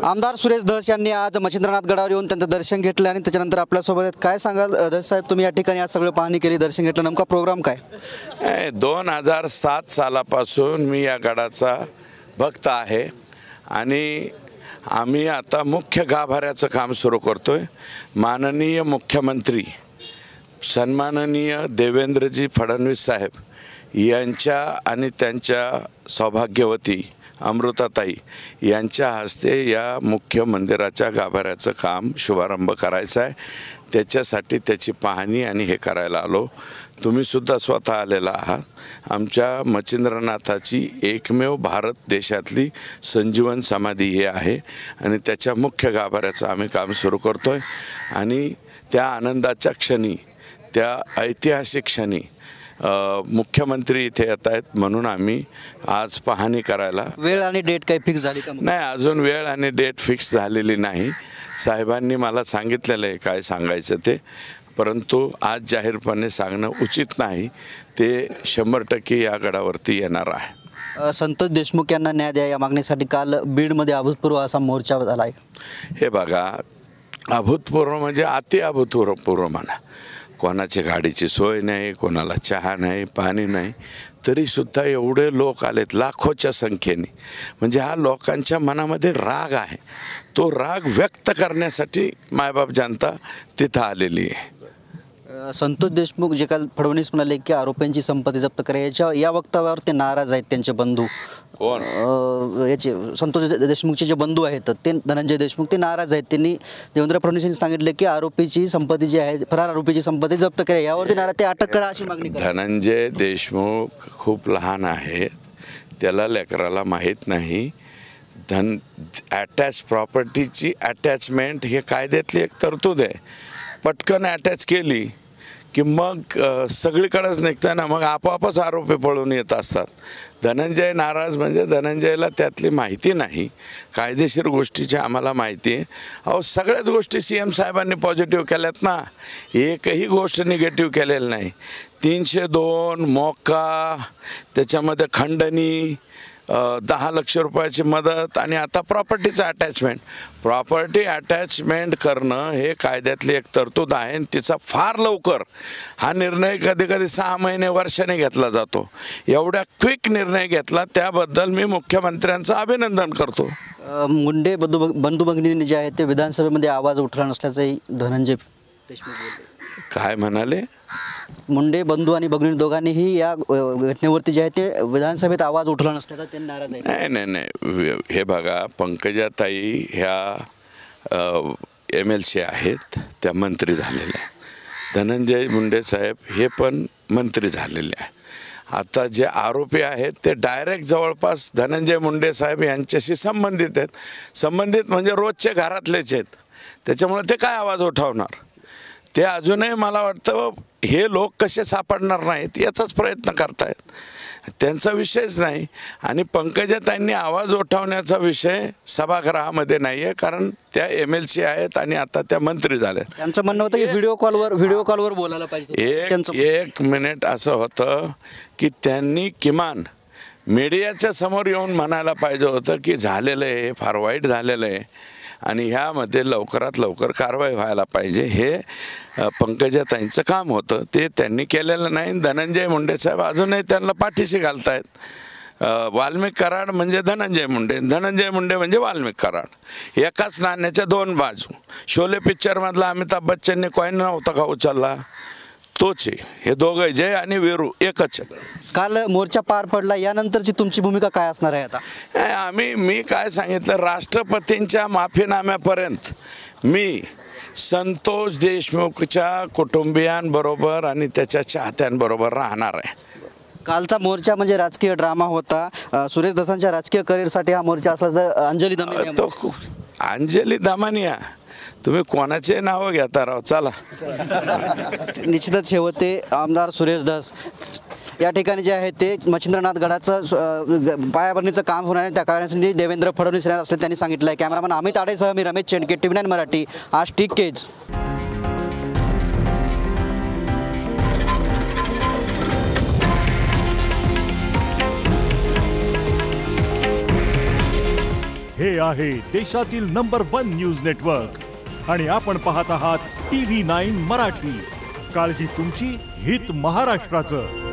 आमदार सुरेश धस यांनी आज मच्छिंद्रनाथ गडावर येऊन त्यांचं दर्शन घेतलं आणि त्याच्यानंतर आपल्यासोबत आहेत. काय सांगाल धस साहेब, तुम्ही या ठिकाणी आज सगळं पाहणी केली, दर्शन घेतलं, नेमका प्रोग्राम काय? 2007 सालापासून मी या गडाचा भक्त आहे आणि आम्ही आता मुख्य गाभाऱ्याचं काम सुरू करतोय. माननीय मुख्यमंत्री सन्माननीय देवेंद्रजी फडणवीस साहेब यांच्या आणि त्यांच्या सौभाग्यवती अमृताताई यांच्या हस्ते या मुख्य मंदिराच्या गाभाऱ्याचं काम शुभारंभ करायचा आहे. त्याच्यासाठी त्याची पाहणी आणि हे करायला आलो. तुम्हीसुद्धा स्वतः आलेला आहात. आमच्या मच्छिंद्रनाथाची एकमेव भारत देशातली संजीवन समाधी हे आहे आणि त्याच्या मुख्य गाभाऱ्याचं आम्ही काम सुरू करतो आहे. आणि त्या आनंदाच्या क्षणी, त्या ऐतिहासिक क्षणी मुख्यमंत्री इथे येत आहेत म्हणून आम्ही आज पाहणी करायला. वेळ आणि डेट काही फिक्स झाली का? नाही, अजून वेळ आणि डेट फिक्स झालेली नाही. साहेबांनी मला सांगितलेलं आहे काय सांगायचं ते, परंतु आज जाहीरपणे सांगणं उचित नाही. ते 100% या गडावरती येणार आहे. संतोष देशमुख यांना न्याय द्या या मागणीसाठी काल बीडमध्ये अभूतपूर्व असा मोर्चा झाला आहे. हे बघा, अभूतपूर्व म्हणजे अति अभूतपूर्व म्हणा. कोणाची गाडीची सोय नाही, कोणाला चहा नाही, पाणी नाही, तरीसुद्धा एवढे लोक आलेत लाखोच्या संख्येने. म्हणजे हा लोकांच्या मनामध्ये राग आहे. तो राग व्यक्त करण्यासाठी मायबाप जनता तिथं आलेली आहे. संतोष देशमुख जे काल फडणवीस म्हणाले की आरोपींची संपत्ती जप्त करा, या वक्तव्यावर ते नाराज आहेत. त्यांचे बंधू कोण याचे संतोष देशमुखचे जे बंधू आहेत ते धनंजय देशमुख, ते नाराज आहेत. त्यांनी देवेंद्र फडणवीस यांनी सांगितले की आरोपीची संपत्ती जी आहे, फरार आरोपीची संपत्ती जप्त करा, यावरती नाराज, ते अटक करा अशी मागणी. धनंजय देशमुख खूप लहान आहे, त्याला लेकराला माहीत नाही. अटॅच प्रॉपर्टीची अटॅचमेंट हे कायद्यातली एक तरतूद आहे. पटकन अटॅच केली की मग सगळीकडेच निघतं ना, मग आपोआपच आरोपी पळून येत असतात. धनंजय नाराज म्हणजे धनंजयला त्यातली माहिती नाही. कायदेशीर गोष्टीची आम्हाला माहिती आहे. अहो, सगळ्याच गोष्टी CM साहेबांनी पॉझिटिव्ह केल्यात ना, एकही गोष्ट निगेटिव्ह केलेली नाही. 302 मोका, त्याच्यामध्ये खंडणी, 10 लाख रुपयाची मदत आणि आता प्रॉपर्टीचं अटॅचमेंट. प्रॉपर्टी अटॅचमेंट करणं हे कायद्यातली एक तरतूद आहे आणि तिचा फार लवकर हा निर्णय कधी कधी 6 महिने वर्षाने घेतला जातो. एवढ्या क्विक निर्णय घेतला त्याबद्दल मी मुख्यमंत्र्यांचं अभिनंदन करतो. मुंडे बंधू भगिनींनी जे आहे ते विधानसभेमध्ये आवाज उठला नसल्याचंही धनंजय देशमुख बोलले. काय म्हणाले? मुंडे बंधू आणि भगिनी दोघांनीही या घटनेवरती जे आहे ते विधानसभेत आवाज उठला नसल्याचा ते नाराज आहे. नाही, हे बघा, पंकजाताई ह्या MLC आहेत, त्या मंत्री झालेल्या. धनंजय मुंडे साहेब हे पण मंत्री झालेले आहे. आता जे आरोपी आहेत ते डायरेक्ट जवळपास धनंजय मुंडे साहेब यांच्याशी संबंधित आहेत. संबंधित म्हणजे रोजचे घरातलेच आहेत. त्याच्यामुळे ते काय आवाज उठवणार? ते अजूनही मला वाटतं हे लोक कसे सापडणार नाहीत याचाच प्रयत्न करतायत. त्यांचा विषयच नाही. आणि पंकजाताईंनी आवाज उठवण्याचा विषय सभागृहामध्ये नाही आहे, कारण त्या MLC आहेत आणि आता त्या मंत्री झाल्या. त्यांचं म्हणणं होतं की व्हिडिओ कॉलवर बोलायला पाहिजे. एक मिनिट असं होतं की त्यांनी किमान मीडियाच्या समोर येऊन म्हणायला पाहिजे होतं की झालेलं आहे, फार वाईट झालेलं आहे आणि ह्यामध्ये लवकरात लवकर कारवाई व्हायला पाहिजे. हे पंकजाताईंचं काम होतं, ते त्यांनी केलेलं नाही. धनंजय मुंडे साहेब अजूनही त्यांना पाठीशी घालतायत. वाल्मिक कराड म्हणजे धनंजय मुंडे, धनंजय मुंडे म्हणजे वाल्मिक कराड. एकाच नाण्याच्या 2 बाजू. शोले पिक्चरमधला अमिताभ बच्चनने कॉईन नव्हता का उचलला, तोच आहे. हे दोघं जय आणि वीरू एकच. काल मोर्चा पार पडला, यानंतरची तुमची भूमिका काय असणार आहे आता? मी काय सांगितलं, राष्ट्रपतींच्या माफीनाम्यापर्यंत मी संतोष देशमुखच्या कुटुंबियांबरोबर आणि त्याच्या चाहत्यांबरोबर राहणार आहे. कालचा मोर्चा म्हणजे राजकीय ड्रामा होता. सुरेश धसांच्या राजकीय करिअरसाठी हा मोर्चा असला. अंजली दमानिया तुम्ही कोणाचे नावं घेता राव? चला. निश्चितच हे होते आमदार सुरेश धस. या ठिकाणी जे आहे ते मच्छिंद्रनाथ गडाचं पायाभरणीचं काम होणार आहे, त्या कारणासाठी देवेंद्र फडणवीस असल्याचे त्यांनी सांगितलं आहे. कॅमेरामॅन अमित आडेसह मी रमेश चेंडके, TV9 मराठी, आष्टी केज. हे आहे देशातील नंबर 1 न्यूज नेटवर्क आणि आपण पाहत आहात TV9 मराठी. काळजी तुमची, हित महाराष्ट्राचं.